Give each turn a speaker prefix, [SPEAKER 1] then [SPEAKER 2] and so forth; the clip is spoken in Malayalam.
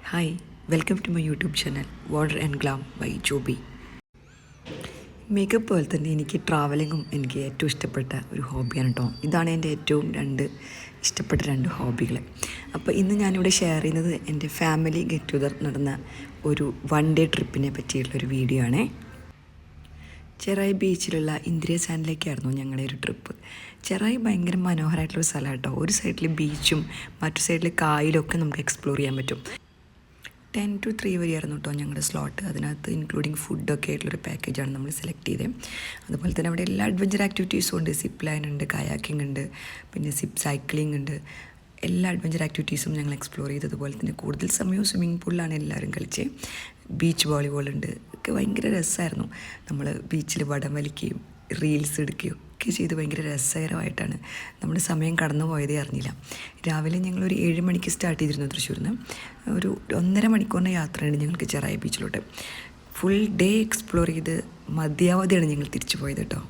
[SPEAKER 1] Hi welcome to my YouTube channel water and glam by Joby. Makeup പോലെ തന്നെ എനിക്ക് ട്രാവലിങ്ങും എനിക്ക് ഏറ്റവും ഇഷ്ടപ്പെട്ട ഒരു ഹോബിയാണ് കേട്ടോ. ഇതാണ് എൻ്റെ ഏറ്റവും ഇഷ്ടപ്പെട്ട രണ്ട് ഹോബികൾ. അപ്പോൾ ഇന്ന് ഞാനിവിടെ ഷെയർ ചെയ്യുന്നത് എൻ്റെ ഫാമിലി ഗെറ്റ് ടുഗദർ നടന്ന ഒരു 1 ഡേ ട്രിപ്പിനെ പറ്റിയിട്ടുള്ളൊരു വീഡിയോ ആണേ. ചെറായി ബീച്ചിലുള്ള ഇന്ദ്രിയ സാൻഡിലേക്കായിരുന്നു ഞങ്ങളുടെ ഒരു ട്രിപ്പ്. ചെറായി ഭയങ്കര മനോഹരമായിട്ടുള്ളൊരു സ്ഥലമാണ് കേട്ടോ. ഒരു സൈഡിൽ ബീച്ചും മറ്റു സൈഡിൽ കായലൊക്കെ നമുക്ക് എക്സ്പ്ലോർ ചെയ്യാൻ പറ്റും. 10 to 3 വരെയായിരുന്നു കേട്ടോ ഞങ്ങളുടെ സ്ലോട്ട്. അതിനകത്ത് ഇൻക്ലൂഡിങ് ഫുഡൊക്കെ ആയിട്ടുള്ളൊരു പാക്കേജാണ് നമ്മൾ സെലക്ട് ചെയ്തത്. അതുപോലെ തന്നെ അവിടെ എല്ലാ അഡ്വഞ്ചർ ആക്ടിവിറ്റീസും ഉണ്ട്. സിപ്പ് ലൈൻ ഉണ്ട്, കയാക്കിംഗ് ഉണ്ട്, പിന്നെ സിപ്പ് സൈക്ലിംഗ് ഉണ്ട്. എല്ലാ അഡ്വഞ്ചർ ആക്ടിവിറ്റീസും ഞങ്ങൾ എക്സ്പ്ലോർ ചെയ്തു. അതുപോലെ തന്നെ കൂടുതൽ സമയവും സ്വിമ്മിംഗ് പൂളിലാണ് എല്ലാവരും കളിച്ചത്. ബീച്ച് വോളിബോൾ ഉണ്ട്. ഒക്കെ ഭയങ്കര രസമായിരുന്നു. നമ്മൾ ബീച്ചിൽ വടം വലിക്കുകയും റീൽസ് എടുക്കുകയും ഒക്കെ ചെയ്ത് ഭയങ്കര രസകരമായിട്ടാണ് നമ്മുടെ സമയം കടന്നു പോയതേ അറിഞ്ഞില്ല. രാവിലെ ഞങ്ങളൊരു 7 മണിക്ക് സ്റ്റാർട്ട് ചെയ്തിരുന്നു തൃശ്ശൂരിൽ നിന്ന്. ഒരു 1.5 മണിക്കൂറിൻ്റെ യാത്രയാണ് ഞങ്ങൾക്ക് ചെറായി ബീച്ചിലോട്ട്. ഫുൾ ഡേ എക്സ്പ്ലോർ ചെയ്ത് മതിയാവതെയാണ് ഞങ്ങൾ തിരിച്ചു പോയത് കേട്ടോ.